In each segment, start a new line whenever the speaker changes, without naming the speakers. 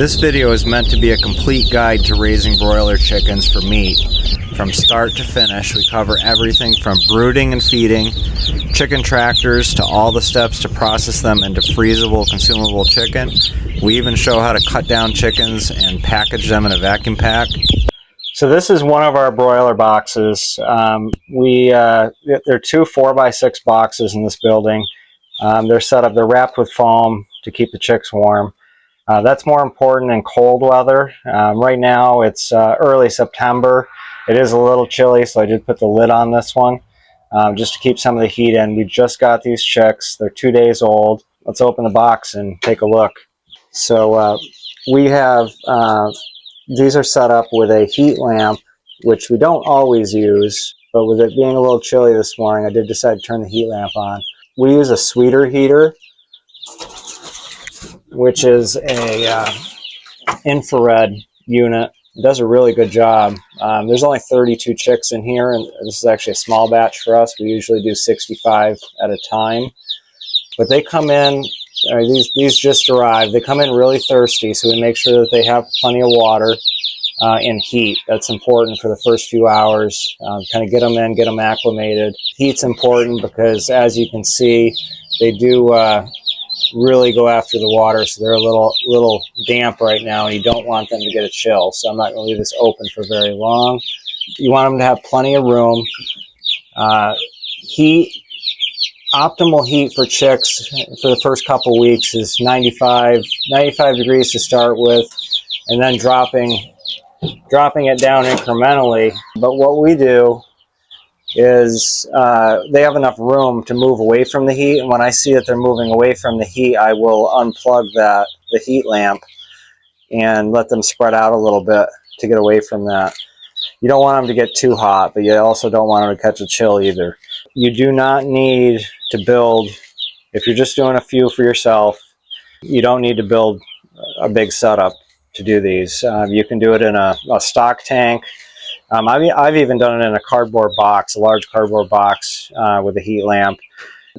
This video is meant to be a complete guide to raising broiler chickens for meat. From start to finish, we cover everything from brooding and feeding, chicken tractors, to all the steps to process them into freezable, consumable chicken. We even show how to cut down chickens and package them in a vacuum pack. So this is one of our broiler boxes. There are two 4x6 boxes in this building. They're wrapped with foam to keep the chicks warm. That's more important in cold weather. Right now it's early September. It is a little chilly, so I did put the lid on this one just to keep some of the heat in. We just got these chicks. They're 2 days old. Let's open the box and take a look. So we have, these are set up with a heat lamp, which we don't always use, but with it being a little chilly this morning, I did decide to turn the heat lamp on. We use a sweeter heater, which is a infrared unit. It does a really good job. There's only 32 chicks in here, and this is actually a small batch for us. We usually do 65 at a time. But they come in, these just arrived. They come in really thirsty, so we make sure that they have plenty of water and heat. That's important for the first few hours. Kind of get them in, get them acclimated. Heat's important because, as you can see, they do really go after the water, so they're a little damp right now, and you don't want them to get a chill. So I'm not going to leave this open for very long. You want them to have plenty of room. Optimal heat for chicks for the first couple weeks is 95 degrees to start with, and then dropping it down incrementally. But what we do is they have enough room to move away from the heat, and when I see that they're moving away from the heat, I will unplug the heat lamp and let them spread out a little bit to get away from that. You don't want them to get too hot, but you also don't want them to catch a chill either. You do not need to build, if you're just doing a few for yourself, you don't need to build a big setup to do these. You can do it in a stock tank. I've even done it in a cardboard box, a large cardboard box with a heat lamp.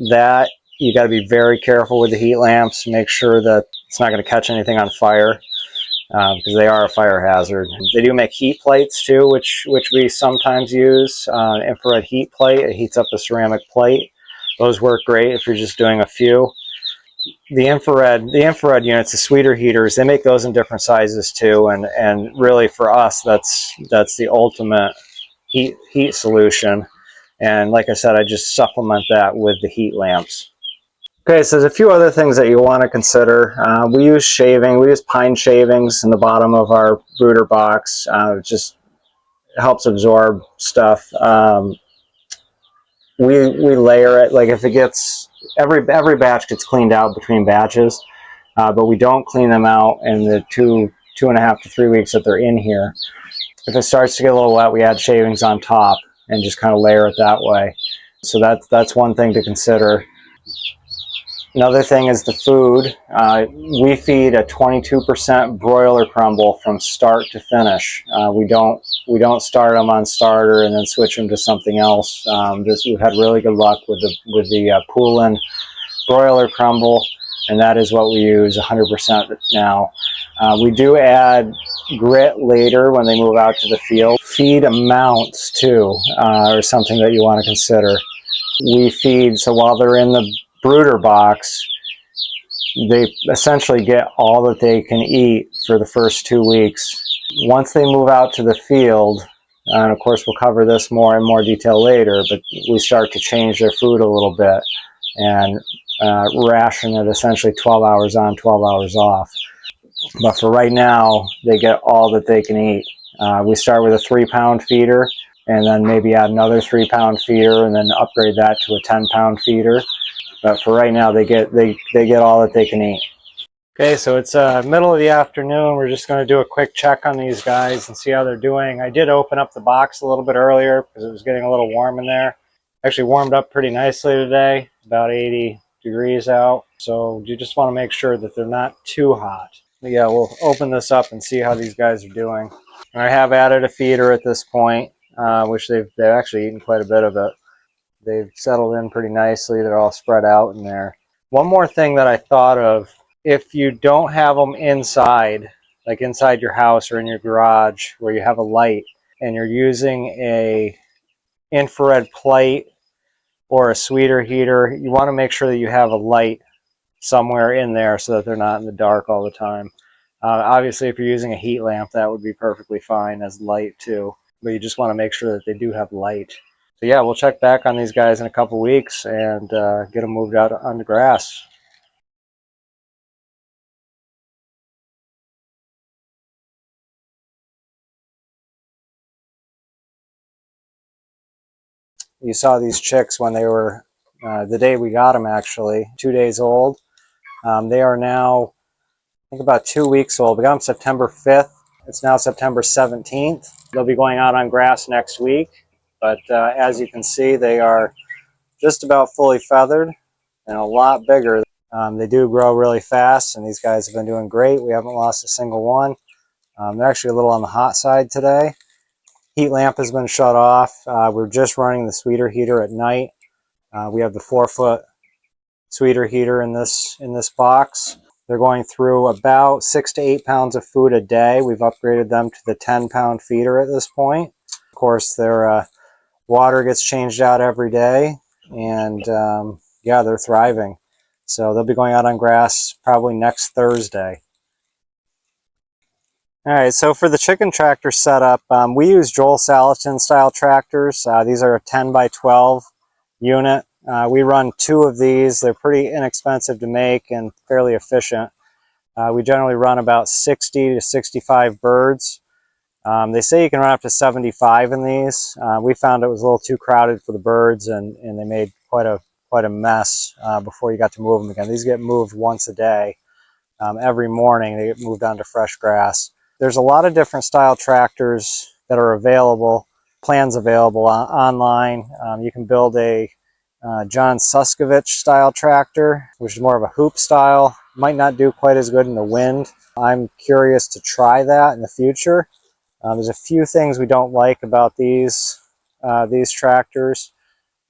That, you got to be very careful with the heat lamps. Make sure that it's not going to catch anything on fire because they are a fire hazard. They do make heat plates too, which we sometimes use. Infrared heat plate, it heats up the ceramic plate. Those work great if you're just doing a few. The infrared units, the sweeter heaters, they make those in different sizes too, and really for us, that's the ultimate heat solution. And like I said, I just supplement that with the heat lamps. Okay, so there's a few other things that you want to consider. We use pine shavings in the bottom of our brooder box. It just helps absorb stuff. We layer it, like if it gets, every batch gets cleaned out between batches, but we don't clean them out in the two and a half to 3 weeks that they're in here. If it starts to get a little wet, we add shavings on top and just kind of layer it that way. So that's one thing to consider. Another thing is the food. We feed a 22% broiler crumble from start to finish. We don't start them on starter and then switch them to something else. We've had really good luck with the Poulin broiler crumble, and that is what we use 100% now. We do add grit later when they move out to the field. Feed amounts too are something that you want to consider. We feed, so while they're in the brooder box, they essentially get all that they can eat for the first 2 weeks. Once they move out to the field, and of course we'll cover this more in more detail later, but we start to change their food a little bit and ration it essentially 12 hours on, 12 hours off. But for right now, they get all that they can eat. We start with a 3-pound feeder, and then maybe add another 3-pound feeder, and then upgrade that to a 10-pound feeder. But for right now, they get all that they can eat. Okay, so it's middle of the afternoon. We're just going to do a quick check on these guys and see how they're doing. I did open up the box a little bit earlier because it was getting a little warm in there. Actually warmed up pretty nicely today, about 80 degrees out. So you just want to make sure that they're not too hot. But yeah, we'll open this up and see how these guys are doing. I have added a feeder at this point, which they've actually eaten quite a bit of it. They've settled in pretty nicely. They're all spread out in there. One more thing that I thought of, if you don't have them inside, like inside your house or in your garage where you have a light and you're using a infrared plate or a sweeter heater, you want to make sure that you have a light somewhere in there so that they're not in the dark all the time. Obviously, if you're using a heat lamp, that would be perfectly fine as light too, but you just want to make sure that they do have light. So yeah, we'll check back on these guys in a couple weeks and get them moved out on the grass. You saw these chicks when they were, the day we got them actually, 2 days old. They are now, I think, about 2 weeks old. We got them September 5th. It's now September 17th. They'll be going out on grass next week. But as you can see, they are just about fully feathered and a lot bigger. They do grow really fast, and these guys have been doing great. We haven't lost a single one. They're actually a little on the hot side today. Heat lamp has been shut off. We're just running the sweeter heater at night. We have the 4-foot sweeter heater in this box. They're going through about 6 to 8 pounds of food a day. We've upgraded them to the 10-pound feeder at this point. Of course, their water gets changed out every day, and yeah, they're thriving. So they'll be going out on grass probably next Thursday. All right, so for the chicken tractor setup, we use Joel Salatin style tractors. These are a 10 by 12 unit. We run 2 of these. They're pretty inexpensive to make and fairly efficient. We generally run about 60 to 65 birds. They say you can run up to 75 in these. We found it was a little too crowded for the birds, and they made quite a mess before you got to move them again. These get moved once a day. Every morning they get moved onto fresh grass. There's a lot of different style tractors that are available, plans available online. You can build a John Suskovich style tractor, which is more of a hoop style. Might not do quite as good in the wind. I'm curious to try that in the future. There's a few things we don't like about these tractors.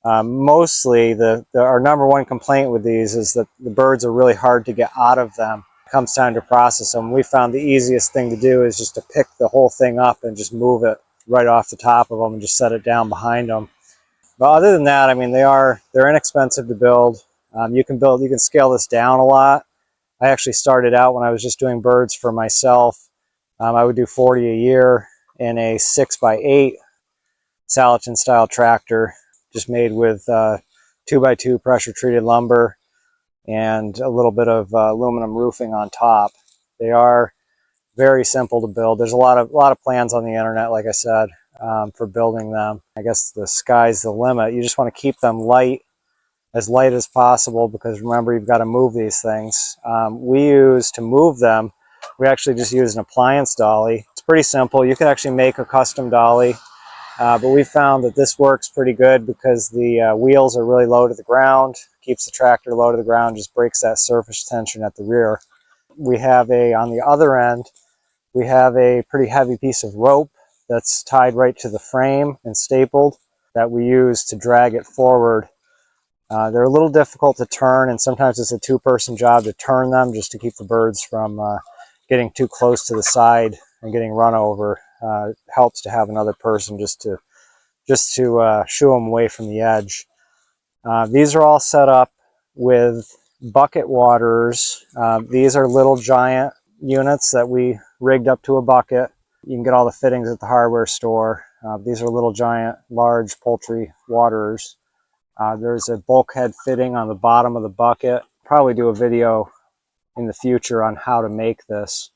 Mostly, our number one complaint with these is that the birds are really hard to get out of them. Comes time to process them. We found the easiest thing to do is just to pick the whole thing up and just move it right off the top of them and just set it down behind them. But other than that, I mean, they're inexpensive to build. You can scale this down a lot. I actually started out when I was just doing birds for myself. I would do 40 a year in a 6x8 Salatin style tractor, just made with 2x2 pressure treated lumber and a little bit of aluminum roofing on top. They are very simple to build. There's a lot of plans on the internet, like I said, for building them. I guess the sky's the limit. You just want to keep them light as possible, because remember, you've got to move these things. To move them, we actually just use an appliance dolly. It's pretty simple. You can actually make a custom dolly, but we found that this works pretty good because the wheels are really low to the ground, keeps the tractor low to the ground, just breaks that surface tension at the rear. We have on the other end, we have a pretty heavy piece of rope that's tied right to the frame and stapled that we use to drag it forward. They're a little difficult to turn, and sometimes it's a 2-person job to turn them just to keep the birds from getting too close to the side and getting run over. It helps to have another person just to shoo them away from the edge. These are all set up with bucket waterers. These are Little Giant units that we rigged up to a bucket. You can get all the fittings at the hardware store. These are Little Giant large poultry waterers. There's a bulkhead fitting on the bottom of the bucket. Probably do a video in the future on how to make this.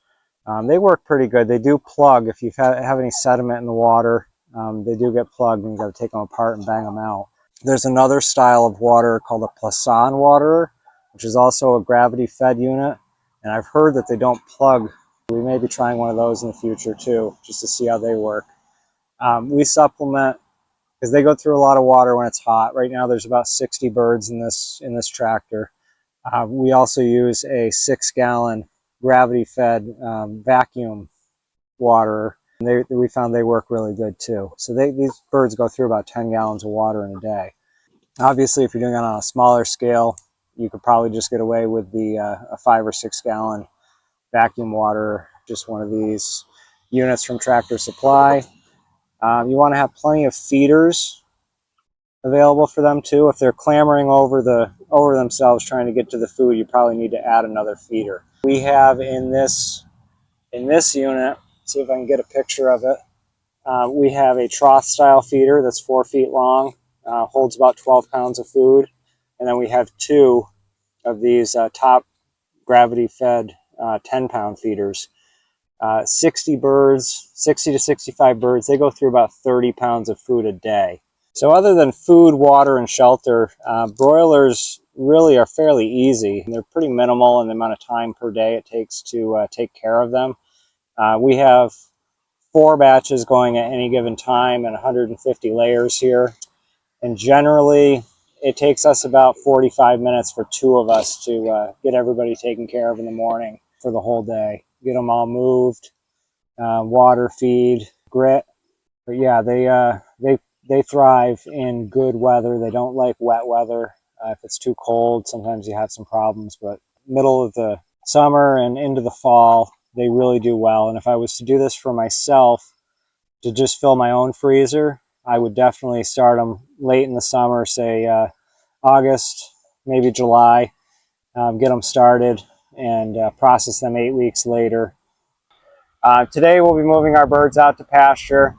They work pretty good. They do plug if you have any sediment in the water. They do get plugged, and you've got to take them apart and bang them out. There's another style of water called a Plasan waterer, which is also a gravity-fed unit, and I've heard that they don't plug. We may be trying one of those in the future too, just to see how they work. We supplement because they go through a lot of water when it's hot. Right now there's about 60 birds in this tractor. We also use a 6-gallon gravity-fed vacuum water. We found they work really good too. So these birds go through about 10 gallons of water in a day. Obviously, if you're doing it on a smaller scale, you could probably just get away with a 5 or 6 gallon vacuum water. Just one of these units from Tractor Supply. You want to have plenty of feeders available for them too. If they're clambering over themselves trying to get to the food, you probably need to add another feeder. We have in this unit, see if I can get a picture of it. We have a trough style feeder that's 4 feet long, holds about 12 pounds of food, and then we have 2 of these top gravity fed 10-pound feeders. 60 birds, 60 to 65 birds, they go through about 30 pounds of food a day. So other than food, water, and shelter, broilers really are fairly easy. They're pretty minimal in the amount of time per day it takes to take care of them. We have 4 batches going at any given time and 150 layers here. And generally, it takes us about 45 minutes for 2 of us to get everybody taken care of in the morning for the whole day. Get them all moved, water, feed, grit. But yeah, they thrive in good weather. They don't like wet weather. If it's too cold, sometimes you have some problems. But middle of the summer and into the fall, they really do well. And if I was to do this for myself, to just fill my own freezer, I would definitely start them late in the summer, say August, maybe July, get them started and process them 8 weeks later. Today we'll be moving our birds out to pasture,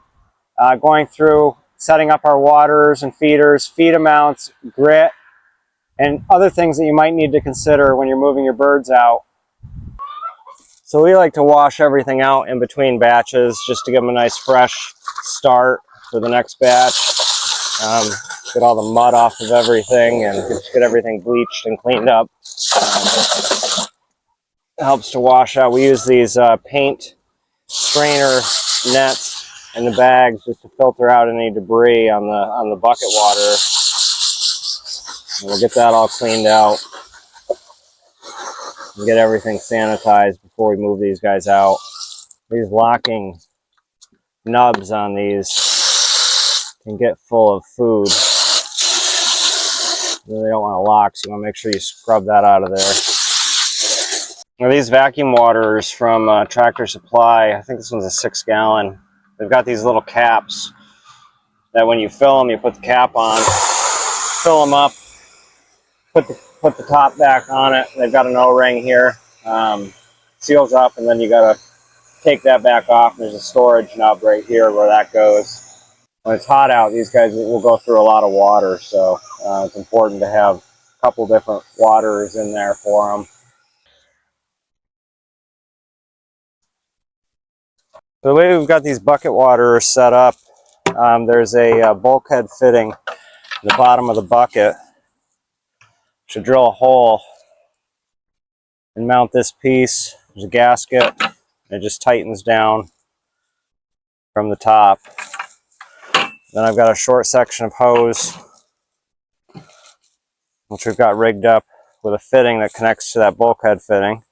going through setting up our waters and feeders, feed amounts, grit, and other things that you might need to consider when you're moving your birds out. So we like to wash everything out in between batches just to give them a nice fresh start for the next batch. Get all the mud off of everything and just get everything bleached and cleaned up. It helps to wash out. We use these paint strainer nets in the bags just to filter out any debris on the bucket water. And we'll get that all cleaned out and get everything sanitized before we move these guys out. These locking nubs on these can get full of food. They don't want to lock, so you want to make sure you scrub that out of there. Now these vacuum waters from Tractor Supply, I think this one's a 6-gallon. They've got these little caps that when you fill them, you put the cap on, fill them up, put the top back on it. They've got an O-ring here, seals up, and then you got to take that back off. There's a storage nub right here where that goes. When it's hot out, these guys will go through a lot of water, so it's important to have a couple different waters in there for them. The way we've got these bucket waters set up, there's a bulkhead fitting in the bottom of the bucket. Should drill a hole and mount this piece. There's a gasket. It just tightens down from the top. Then I've got a short section of hose, which we've got rigged up with a fitting that connects to that bulkhead fitting.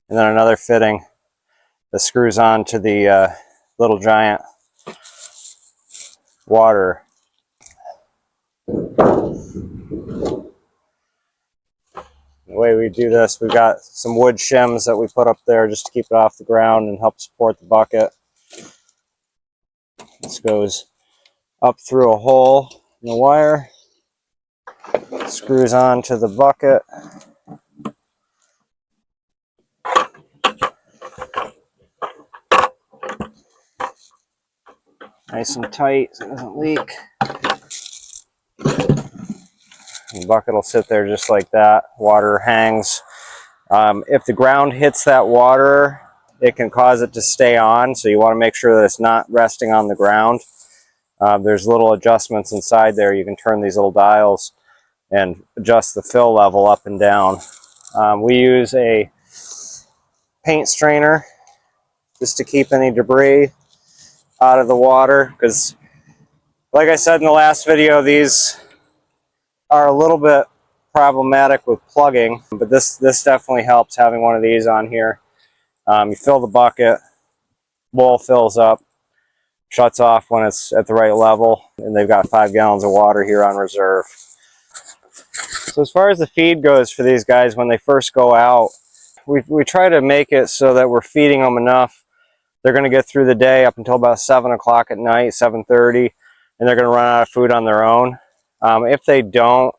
And then another fitting that screws on to the little giant water. The way we do this, we've got some wood shims that we put up there just to keep it off the ground and help support the bucket. This goes up through a hole in the wire, screws on to the bucket. Nice and tight so it doesn't leak. The bucket will sit there just like that. Water hangs. If the ground hits that water, it can cause it to stay on, so you want to make sure that it's not resting on the ground. There's little adjustments inside there. You can turn these little dials and adjust the fill level up and down. We use a paint strainer just to keep any debris out of the water, because like I said in the last video, these are a little bit problematic with plugging, but this definitely helps having one of these on here. You fill the bucket, bowl fills up, shuts off when it's at the right level, and they've got 5 gallons of water here on reserve. So as far as the feed goes for these guys when they first go out, we try to make it so that we're feeding them enough. They're going to get through the day up until about 7 o'clock at night, 7:30, and they're going to run out of food on their own. If they don't,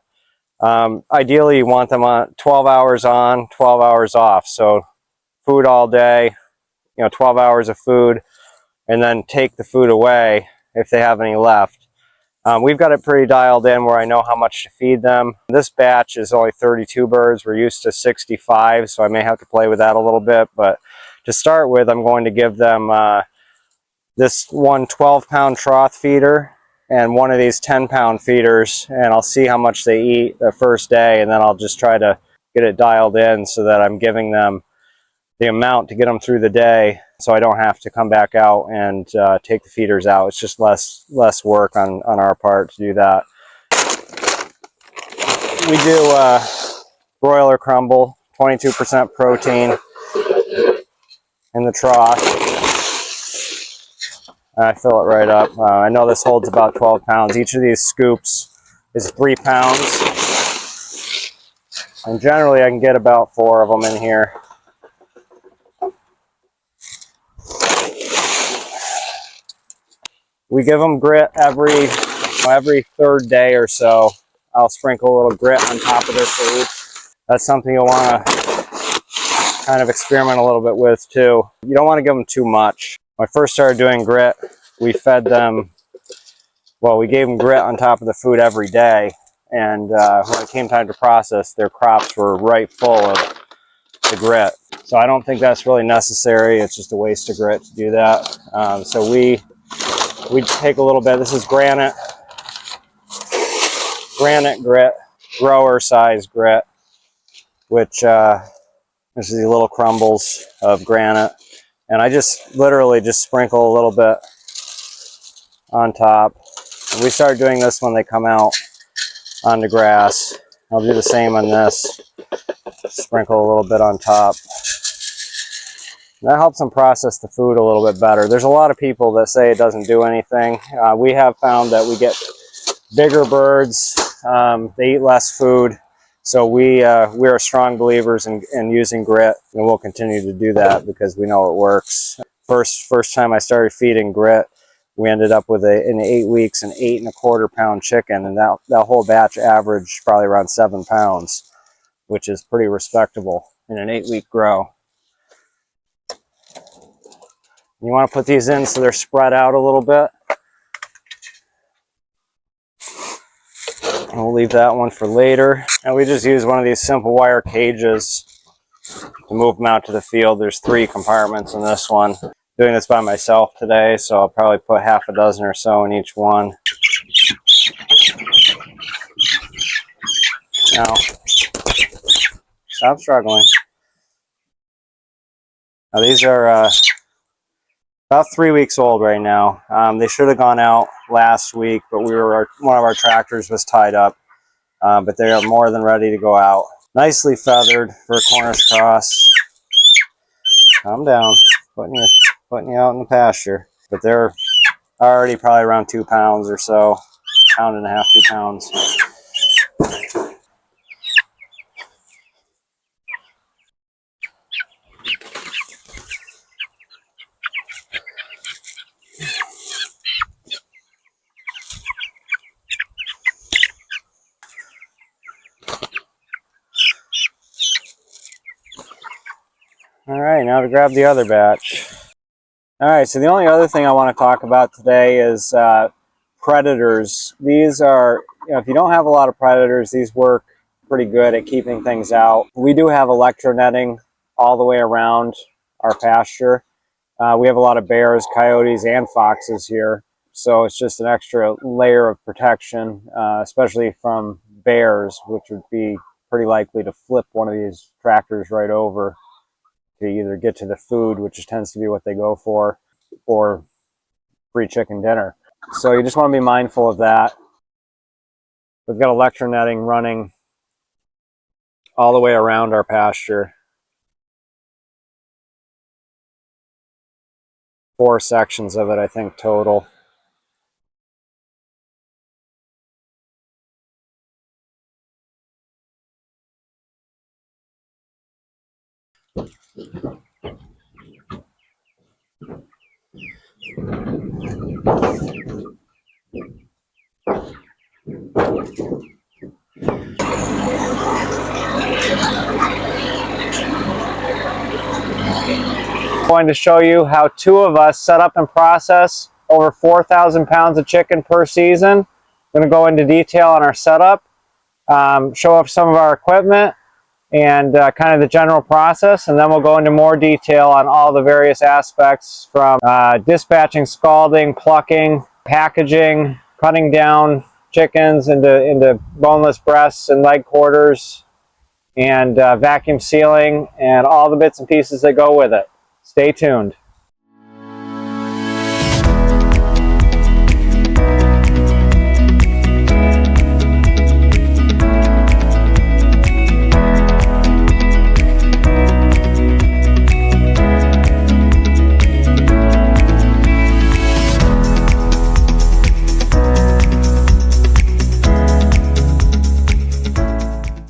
ideally you want them on 12 hours on, 12 hours off. So food all day, 12 hours of food, and then take the food away if they have any left. We've got it pretty dialed in where I know how much to feed them. This batch is only 32 birds. We're used to 65, so I may have to play with that a little bit. But to start with, I'm going to give them this one 12-pound trough feeder and one of these 10-pound feeders, and I'll see how much they eat the first day, and then I'll just try to get it dialed in so that I'm giving them the amount to get them through the day, so I don't have to come back out and take the feeders out. It's just less work on our part to do that. We do broiler crumble, 22% protein in the trough. I fill it right up. I know this holds about 12 pounds. Each of these scoops is 3 pounds. And generally I can get about 4 of them in here. We give them grit every third day or so. I'll sprinkle a little grit on top of their food. That's something you'll want to kind of experiment a little bit with too. You don't want to give them too much. When I first started doing grit, we fed them, well, we gave them grit on top of the food every day. And when it came time to process, their crops were right full of the grit. So I don't think that's really necessary. It's just a waste of grit to do that. So we take a little bit. This is granite grit, grower size grit, which this is the little crumbles of granite. And I just literally just sprinkle a little bit on top. And we start doing this when they come out on the grass. I'll do the same on this. Sprinkle a little bit on top. And that helps them process the food a little bit better. There's a lot of people that say it doesn't do anything. We have found that we get bigger birds. They eat less food. So we are strong believers in using grit, and we'll continue to do that because we know it works. First time I started feeding grit, we ended up with in 8 weeks an 8¼ pound chicken, and that whole batch averaged probably around 7 pounds, which is pretty respectable in an 8-week grow. You want to put these in so they're spread out a little bit. We'll leave that one for later. And we just use one of these simple wire cages to move them out to the field. There's 3 compartments in this one. Doing this by myself today, so I'll probably put half a dozen or so in each one. Now, stop struggling. Now these are about 3 weeks old right now. They should have gone out last week, but one of our tractors was tied up. But they are more than ready to go out. Nicely feathered for a Cornish cross. Calm down, putting you out in the pasture. But they're already probably around 2 pounds or so, 1.5 pounds, 2 pounds. All right, now to grab the other batch. All right, so the only other thing I want to talk about today is predators. These are, if you don't have a lot of predators, these work pretty good at keeping things out. We do have electronetting all the way around our pasture. We have a lot of bears, coyotes, and foxes here. So it's just an extra layer of protection, especially from bears, which would be pretty likely to flip one of these tractors right over to either get to the food, which tends to be what they go for, or free chicken dinner. So you just want to be mindful of that. We've got electronetting running all the way around our pasture. 4 sections of it, I think, total. Going to show you how 2 of us set up and process over 4,000 pounds of chicken per season. I'm going to go into detail on our setup, show off some of our equipment and kind of the general process, and then we'll go into more detail on all the various aspects from dispatching, scalding, plucking, packaging, cutting down chickens into boneless breasts and leg quarters, and vacuum sealing and all the bits and pieces that go with it. Stay tuned.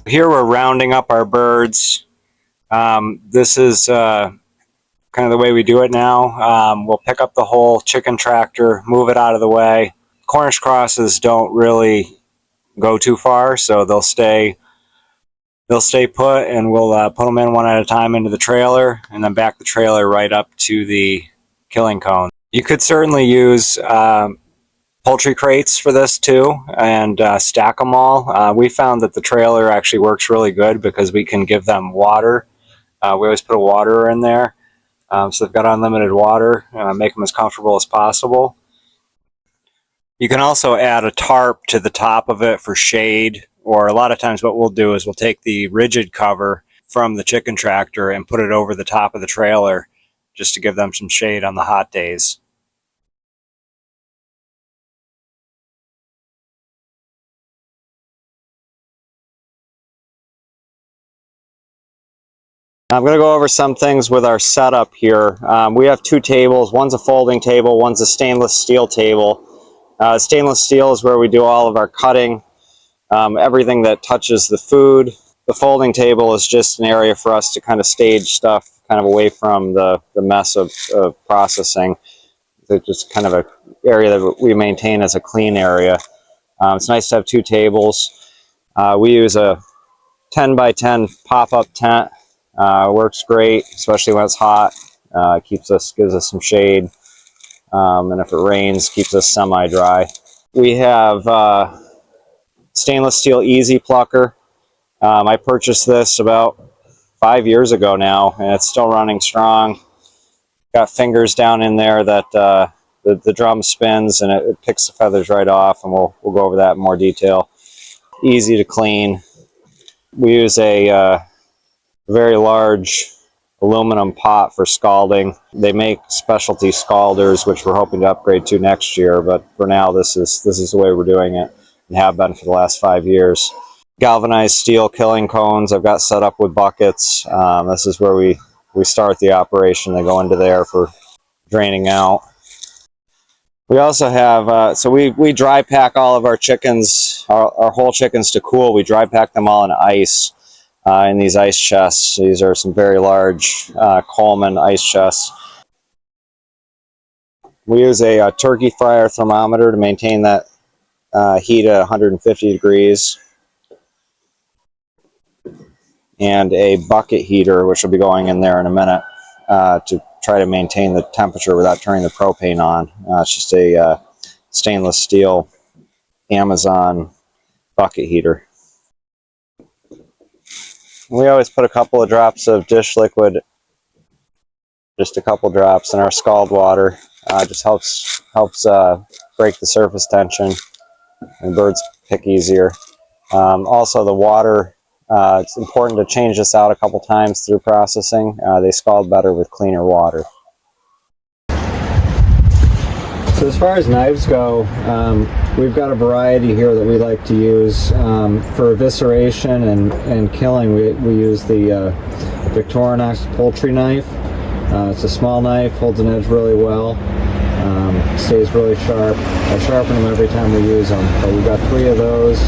Here we're rounding up our birds. This is kind of the way we do it now. We'll pick up the whole chicken tractor, move it out of the way. Cornish crosses don't really go too far, so they'll stay put, and we'll put them in one at a time into the trailer, and then back the trailer right up to the killing cone. You could certainly use poultry crates for this too, and stack them all. We found that the trailer actually works really good because we can give them water. We always put a waterer in there. So they've got unlimited water, make them as comfortable as possible. You can also add a tarp to the top of it for shade, or a lot of times what we'll do is we'll take the rigid cover from the chicken tractor and put it over the top of the trailer just to give them some shade on the hot days. I'm going to go over some things with our setup here. We have 2 tables. One's a folding table, one's a stainless steel table. Stainless steel is where we do all of our cutting, everything that touches the food. The folding table is just an area for us to kind of stage stuff kind of away from the mess of processing. It's just kind of an area that we maintain as a clean area. It's nice to have 2 tables. We use a 10 by 10 pop-up tent. Works great, especially when it's hot. Gives us some shade, and if it rains, keeps us semi-dry. We have stainless steel easy plucker. I purchased this about 5 years ago now, and it's still running strong. Got fingers down in there that the drum spins, and it picks the feathers right off, and we'll go over that in more detail. Easy to clean. We use a very large aluminum pot for scalding. They make specialty scalders, which we're hoping to upgrade to next year, but for now this is the way we're doing it, and have been for the last 5 years. Galvanized steel killing cones I've got set up with buckets. This is where we start the operation. They go into there for draining out. We also have, so we dry pack all of our chickens, our whole chickens to cool. We dry pack them all in ice. In these ice chests. These are some very large Coleman ice chests. We use a turkey fryer thermometer to maintain that heat at 150 degrees. And a bucket heater, which will be going in there in a minute, to try to maintain the temperature without turning the propane on. It's just a stainless steel Amazon bucket heater. We always put a couple of drops of dish liquid, just a couple drops, in our scald water. Just helps break the surface tension, and birds pick easier. Also, the water, it's important to change this out a couple times through processing. They scald better with cleaner water. So as far as knives go, we've got a variety here that we like to use. For evisceration and killing, we use the Victorinox poultry knife. It's a small knife, holds an edge really well, stays really sharp. I sharpen them every time we use them, but we've got 3 of those.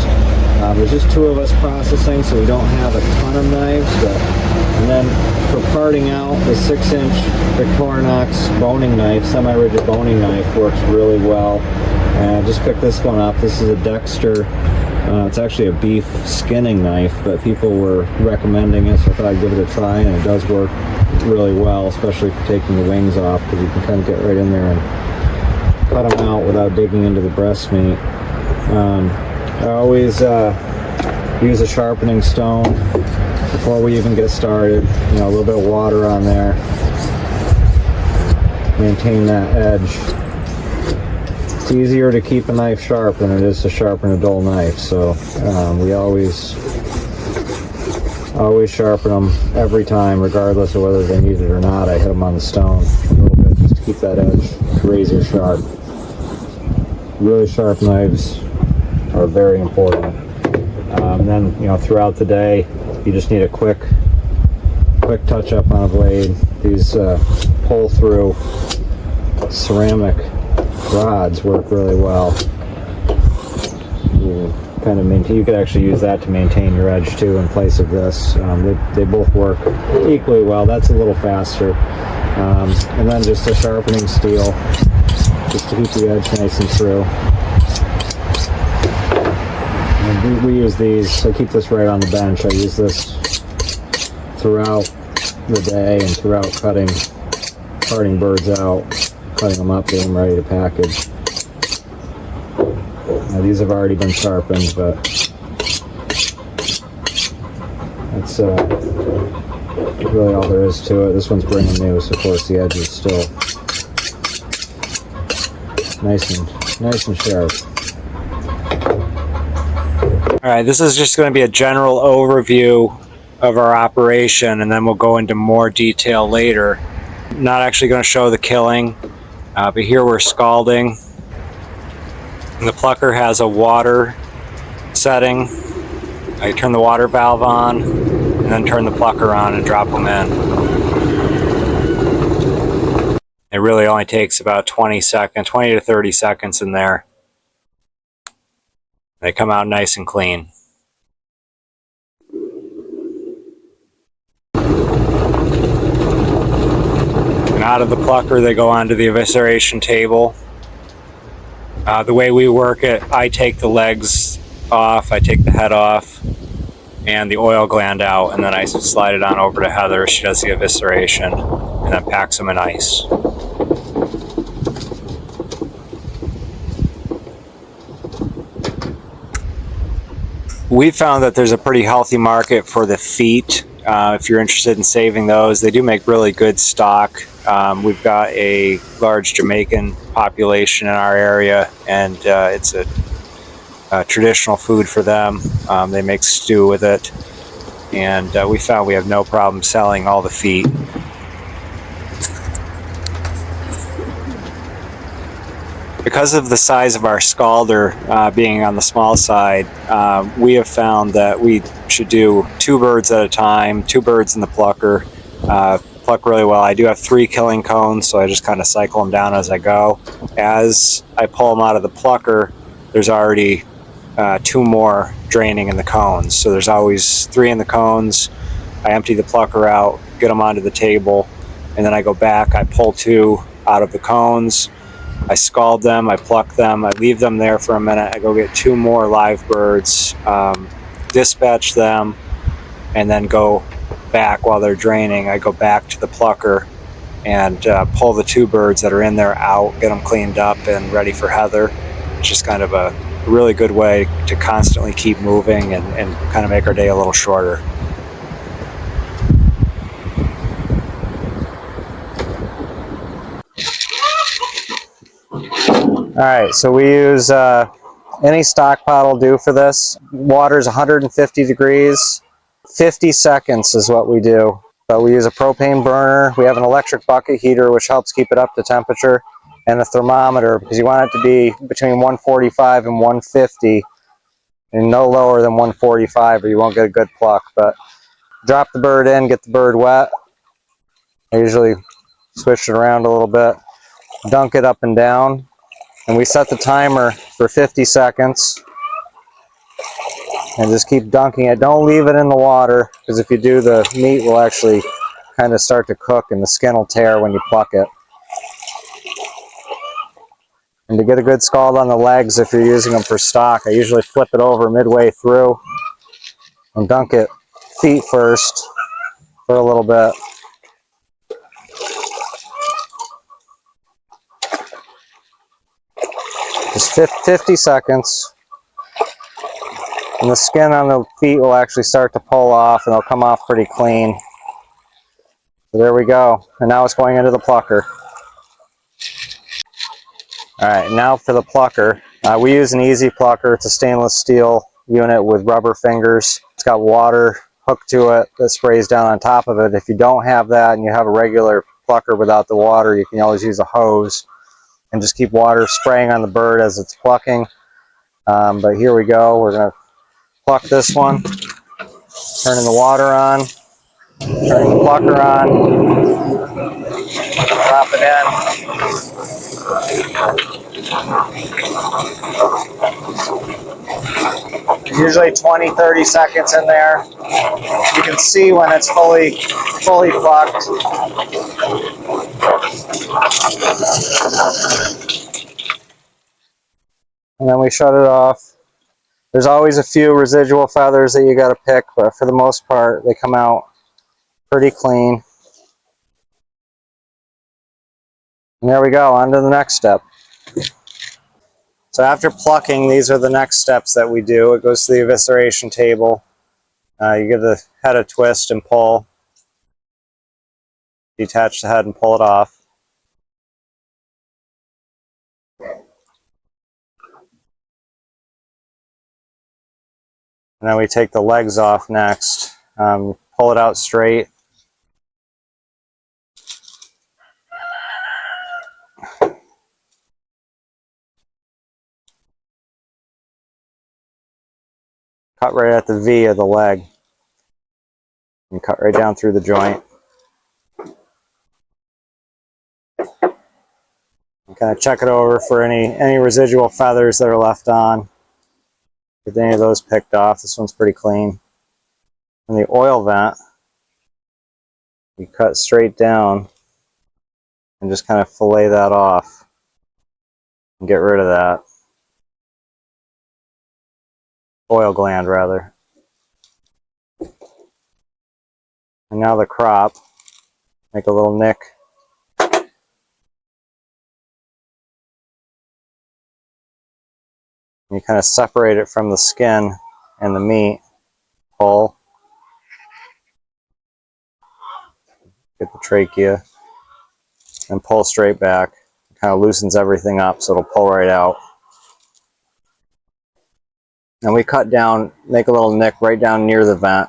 There's just 2 of us processing, so we don't have a ton of knives, but And then for parting out, the 6-inch Victorinox boning knife, semi-rigid boning knife, works really well. And I just picked this one up. This is a Dexter. It's actually a beef skinning knife, but people were recommending it, so I thought I'd give it a try, and it does work really well, especially for taking the wings off, because you can kind of get right in there and cut them out without digging into the breast meat. I always use a sharpening stone before we even get started. You know, a little bit of water on there. Maintain that edge. It's easier to keep a knife sharp than it is to sharpen a dull knife, so we always sharpen them every time, regardless of whether they need it or not. I hit them on the stone a little bit just to keep that edge razor sharp. Really sharp knives are very important. And then, you know, throughout the day, you just need a quick touch up on a blade. These pull through ceramic rods work really well. You could actually use that to maintain your edge too in place of this. They both work equally well. That's a little faster. And then just a sharpening steel, just to keep the edge nice and true. And we use these. I keep this right on the bench. I use this throughout the day and throughout cutting birds out, cutting them up, getting them ready to package. Now, these have already been sharpened, but that's really all there is to it. This one's brand new, so of course the edge is still nice and sharp. All right, this is just going to be a general overview of our operation, and then we'll go into more detail later. I'm not actually going to show the killing, but here we're scalding. And the plucker has a water setting. I turn the water valve on, and then turn the plucker on and drop them in. It really only takes about 20 to 30 seconds in there. They come out nice and clean. And out of the plucker, they go onto the evisceration table. The way we work it, I take the legs off, I take the head off, and the oil gland out, and then I slide it on over to Heather. She does the evisceration, and then packs them in ice. We found that there's a pretty healthy market for the feet. If you're interested in saving those, they do make really good stock. We've got a large Jamaican population in our area, and it's a traditional food for them. They make stew with it, and we found we have no problem selling all the feet. Because of the size of our scalder being on the small side, we have found that we should do 2 birds at a time, 2 birds in the plucker. Pluck really well. I do have 3 killing cones, so I just kind of cycle them down as I go. As I pull them out of the plucker, there's already 2 more draining in the cones. So there's always 3 in the cones. I empty the plucker out, get them onto the table, and then I go back, I pull 2 out of the cones. I scald them, I pluck them, I leave them there for a minute, I go get 2 more live birds, dispatch them, and then go back while they're draining. I go back to the plucker and pull the 2 birds that are in there out, get them cleaned up and ready for Heather. It's just kind of a really good way to constantly keep moving and kind of make our day a little shorter. Alright, so we use any stock pot will do for this. Water is 150 degrees. 50 seconds is what we do. But we use a propane burner. We have an electric bucket heater which helps keep it up to temperature, and a thermometer because you want it to be between 145 and 150 and no lower than 145 or you won't get a good pluck. But drop the bird in, get the bird wet. I usually switch it around a little bit, dunk it up and down. And we set the timer for 50 seconds. and just keep dunking it. Don't leave it in the water, because if you do, the meat will actually kind of start to cook and the skin will tear when you pluck it. And to get a good scald on the legs, if you're using them for stock, I usually flip it over midway through and dunk it feet first for a little bit. Just 50 seconds. And the skin on the feet will actually start to pull off, and they'll come off pretty clean. So there we go. And now it's going into the plucker. All right, now for the plucker. We use an easy plucker. It's a stainless steel unit with rubber fingers. It's got water hooked to it that sprays down on top of it. If you don't have that and you have a regular plucker without the water, you can always use a hose and just keep water spraying on the bird as it's plucking. But here we go. We're going to pluck this one. Turning the water on. Turning the plucker on. Drop it in. Usually 20-30 seconds in there. You can see when it's fully plucked. And then we shut it off. There's always a few residual feathers that you got to pick, but for the most part, they come out pretty clean. And there we go, on to the next step. So after plucking, these are the next steps that we do. It goes to the evisceration table. You give the head a twist and pull. Detach the head and pull it off. And then we take the legs off next. Pull it out straight. Cut right at the V of the leg. And cut right down through the joint. And kind of check it over for any residual feathers that are left on. Get any of those picked off. This one's pretty clean. And the oil vent, you cut straight down and just kind of fillet that off and get rid of that. Oil gland, rather. And now the crop, make a little nick. You kind of separate it from the skin and the meat. Pull. Get the trachea. And pull straight back. It kind of loosens everything up so it'll pull right out. And we cut down, make a little nick right down near the vent.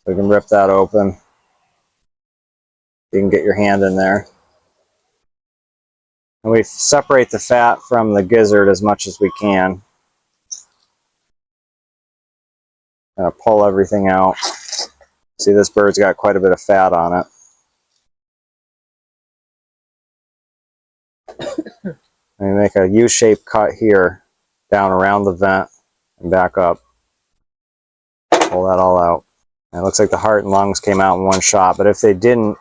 We can rip that open. You can get your hand in there. And we separate the fat from the gizzard as much as we can. Pull everything out. See, this bird's got quite a bit of fat on it. And we make a U-shaped cut here, down around the vent and back up. Pull that all out. And it looks like the heart and lungs came out in one shot, but if they didn't,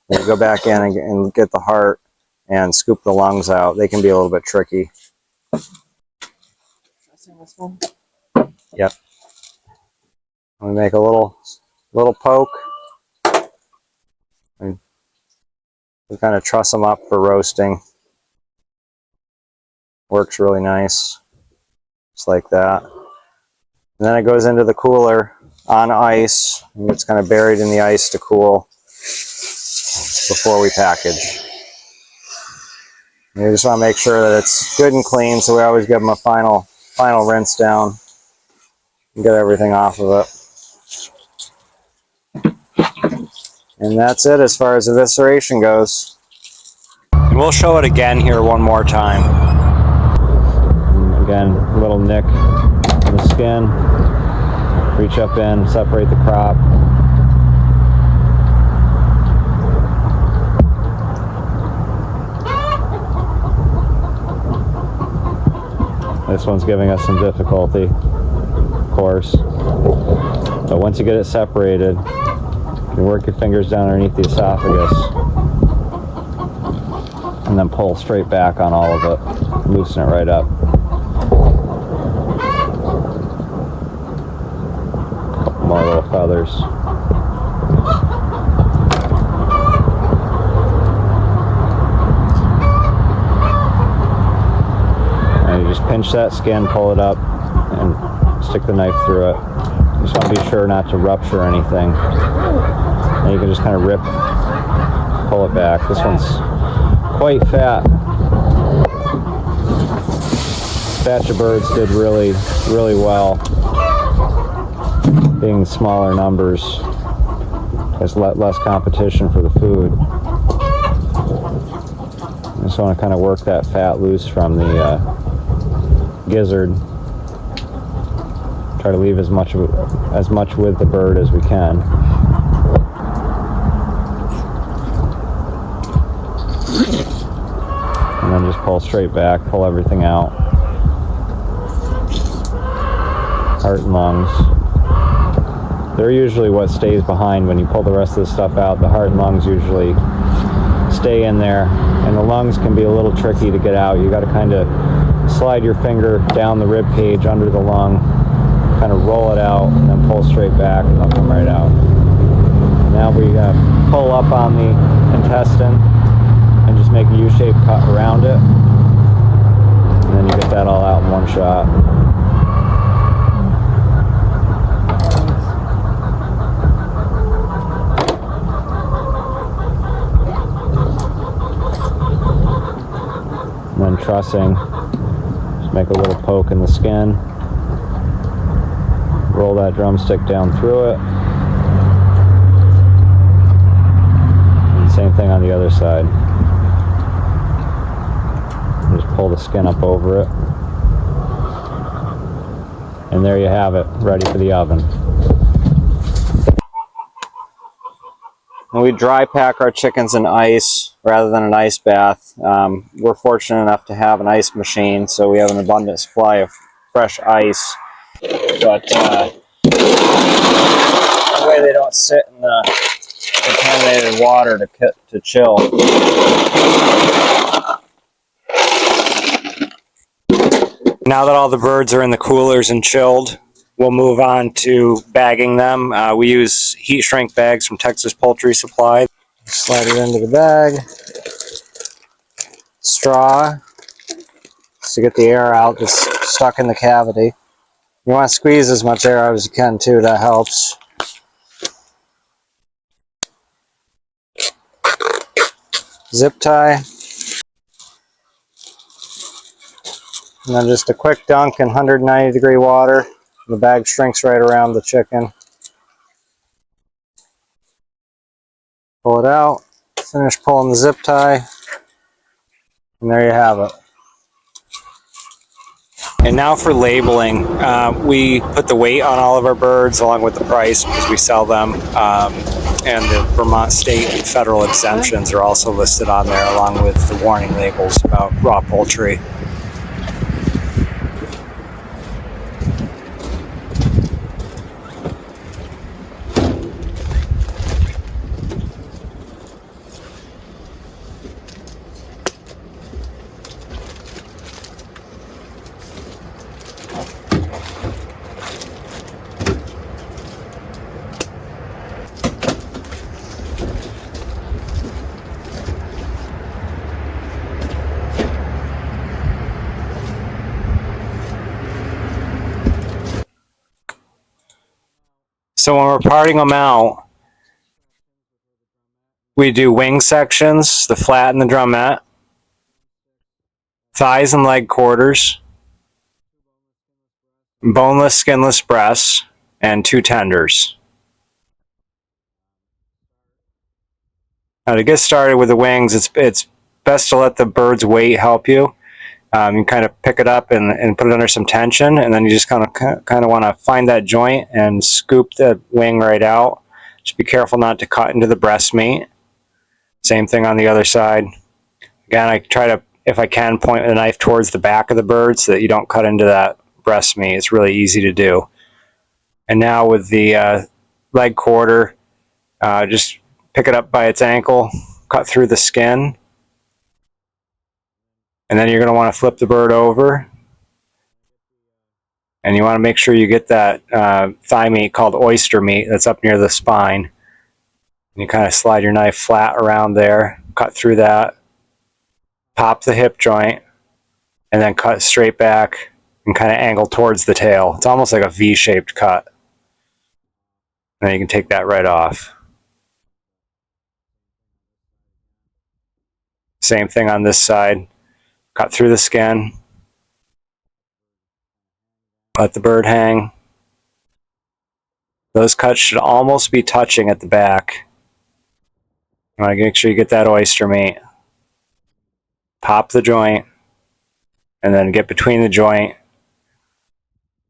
then you go back in and get the heart and scoop the lungs out. They can be a little bit tricky. This one? Yep. We make a little poke. And we kind of truss them up for roasting. Works really nice. Just like that. And then it goes into the cooler on ice. And it's kind of buried in the ice to cool before we package. And we just want to make sure that it's good and clean, so we always give them a final rinse down and get everything off of it. And that's it as far as evisceration goes. And we'll show it again here one more time. And again, a little nick in the skin. Reach up in, separate the crop. This one's giving us some difficulty.
course. But once you get it separated, you work your fingers down underneath the esophagus and then pull straight back on all of it. Loosen it right up. Couple more little feathers. And you just pinch that skin, pull it up, and stick the knife through it. You just want to be sure not to rupture anything. And you can just kind of pull it back. This one's quite fat. Batch of birds did really, really well. Being smaller numbers, there's less competition for the food. I just want to kind of work that fat loose from the gizzard. Try to leave as much with the bird as we can. And then just pull straight back, pull everything out. Heart and lungs. They're usually what stays behind when you pull the rest of the stuff out. The heart and lungs usually stay in there, and the lungs can be a little tricky to get out. You got to kind of slide your finger down the rib cage under the lung, kind of roll it out, and then pull straight back, and they'll come right out. Now we pull up on the intestine and just make a U-shaped cut around it, and then you get that all out in one shot. And then trussing, just make a little poke in the skin, roll that drumstick down through it, and same thing on the other side. Just pull the skin up over it, and there you have it, ready for the oven.
And we dry pack our chickens in ice rather than an ice bath. We're fortunate enough to have an ice machine, so we have an abundant supply of fresh ice. But that way they don't sit in the contaminated water to chill. Now that all the birds are in the coolers and chilled, we'll move on to bagging them. We use heat shrink bags from Texas Poultry Supply. Slide it into the bag. Straw to get the air out that's stuck in the cavity. You want to squeeze as much air out as you can too, that helps. Zip tie. And then just a quick dunk in 190-degree water. The bag shrinks right around the chicken. Pull it out, finish pulling the zip tie, and there you have it. And now for labeling. We put the weight on all of our birds along with the price because we sell them. And the Vermont state and federal exemptions are also listed on there along with the warning labels about raw poultry. So when we're parting them out, we do wing sections, the flat and the drumette, thighs and leg quarters, boneless, skinless breasts, and 2 tenders. Now to get started with the wings, it's best to let the bird's weight help you. You kind of pick it up and put it under some tension, and then you just kind of want to find that joint and scoop the wing right out. Just be careful not to cut into the breast meat. Same thing on the other side. Again, I try to, if I can, point the knife towards the back of the bird so that you don't cut into that breast meat. It's really easy to do. And now with the leg quarter, just pick it up by its ankle, cut through the skin, and then you're going to want to flip the bird over. And you want to make sure you get that thigh meat called oyster meat that's up near the spine. And you kind of slide your knife flat around there, cut through that, pop the hip joint, and then cut straight back and kind of angle towards the tail. It's almost like a V-shaped cut. And then you can take that right off. Same thing on this side. Cut through the skin. Let the bird hang. Those cuts should almost be touching at the back. You want to make sure you get that oyster meat. Pop the joint, and then get between the joint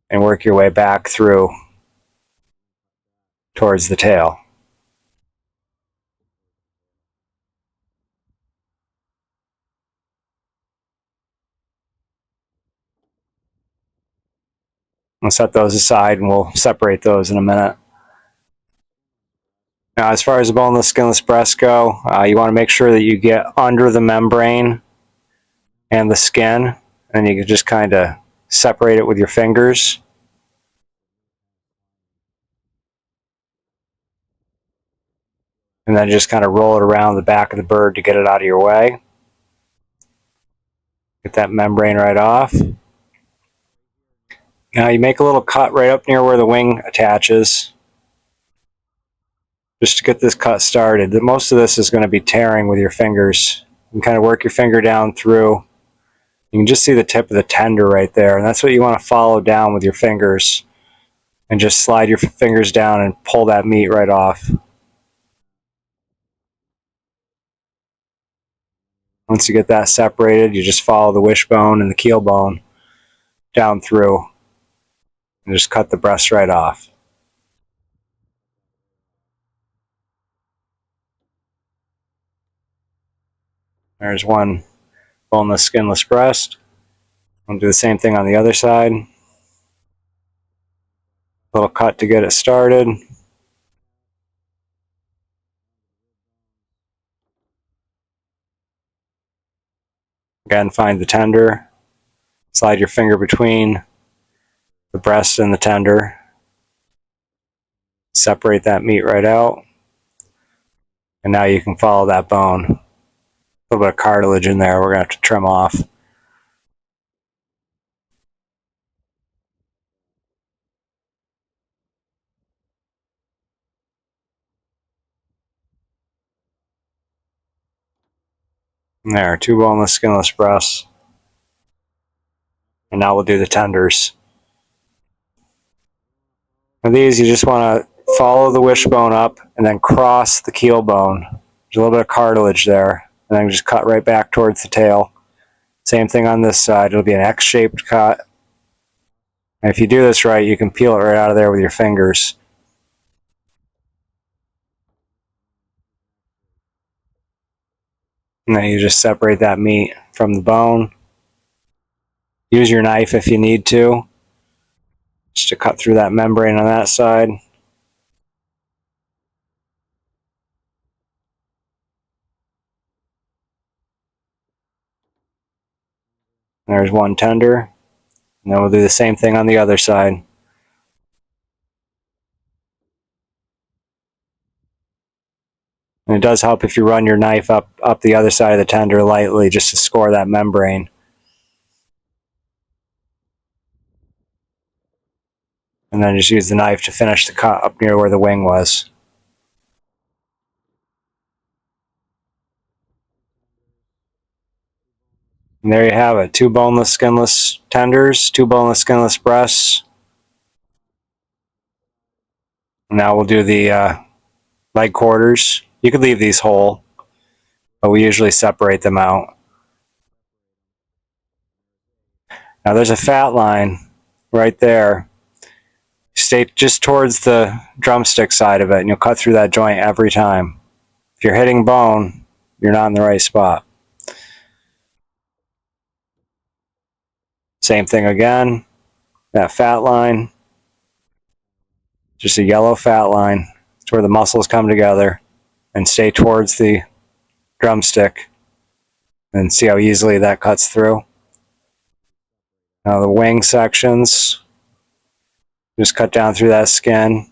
and work your way back through towards the tail. We'll set those aside and we'll separate those in a minute. Now, as far as the boneless, skinless breasts go, you want to make sure that you get under the membrane and the skin, and you can just kind of separate it with your fingers. And then just kind of roll it around the back of the bird to get it out of your way. Get that membrane right off. Now you make a little cut right up near where the wing attaches, just to get this cut started. Most of this is going to be tearing with your fingers. You can kind of work your finger down through. You can just see the tip of the tender right there, and that's what you want to follow down with your fingers. And just slide your fingers down and pull that meat right off. Once you get that separated, you just follow the wishbone and the keel bone down through and just cut the breast right off. There's one boneless, skinless breast. I'll do the same thing on the other side. Little cut to get it started. Again, find the tender. Slide your finger between the breast and the tender. Separate that meat right out. And now you can follow that bone. A little bit of cartilage in there we're going to have to trim off. And there, 2 boneless, skinless breasts. And now we'll do the tenders. And these, you just want to follow the wishbone up and then cross the keel bone. There's a little bit of cartilage there. And then just cut right back towards the tail. Same thing on this side. It'll be an X-shaped cut. And if you do this right, you can peel it right out of there with your fingers. And then you just separate that meat from the bone. Use your knife if you need to, just to cut through that membrane on that side. There's one tender. And then we'll do the same thing on the other side. And it does help if you run your knife up the other side of the tender lightly just to score that membrane. And then just use the knife to finish the cut up near where the wing was. And there you have it. 2 boneless, skinless tenders, 2 boneless, skinless breasts. Now we'll do the leg quarters. You could leave these whole, but we usually separate them out. Now there's a fat line right there. Stay just towards the drumstick side of it, and you'll cut through that joint every time. If you're hitting bone, you're not in the right spot. Same thing again, that fat line. just a yellow fat line. It's where the muscles come together and stay towards the drumstick. And see how easily that cuts through. Now the wing sections, just cut down through that skin,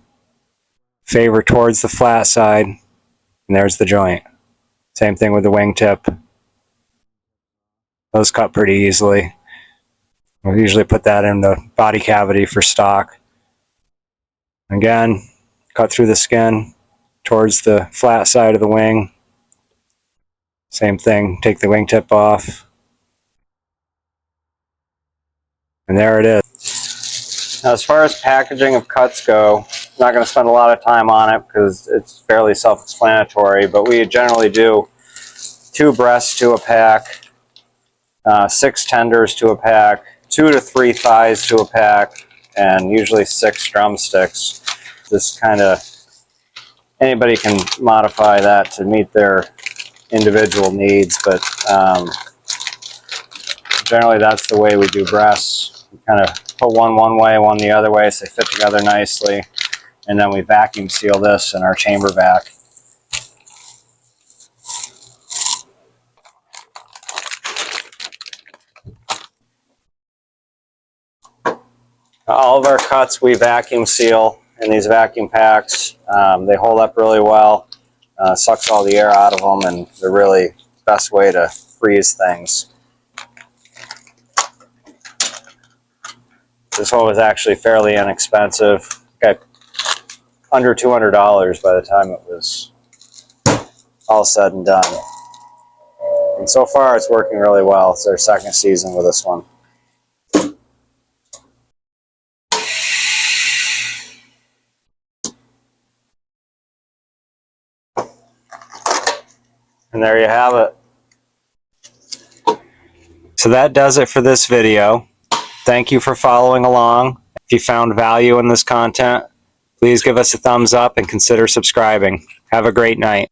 favor towards the flat side, and there's the joint. Same thing with the wingtip. Those cut pretty easily. We'll usually put that in the body cavity for stock. Again, cut through the skin towards the flat side of the wing. Same thing, take the wingtip off. And there it is. Now, as far as packaging of cuts go, I'm not going to spend a lot of time on it because it's fairly self-explanatory, but we generally do 2 breasts to a pack, 6 tenders to a pack, 2 to 3 thighs to a pack, and usually 6 drumsticks. This kind of, anybody can modify that to meet their individual needs, but generally that's the way we do breasts. We kind of put one way, one the other way, so they fit together nicely, and then we vacuum seal this in our chamber vac. All of our cuts we vacuum seal in these vacuum packs. They hold up really well, sucks all the air out of them, and they're really the best way to freeze things. This one was actually fairly inexpensive. Got under $200 by the time it was all said and done. And so far it's working really well. It's our 2nd season with this one. And there you have it. So that does it for this video. Thank you for following along. If you found value in this content, please give us a thumbs up and consider subscribing. Have a great night.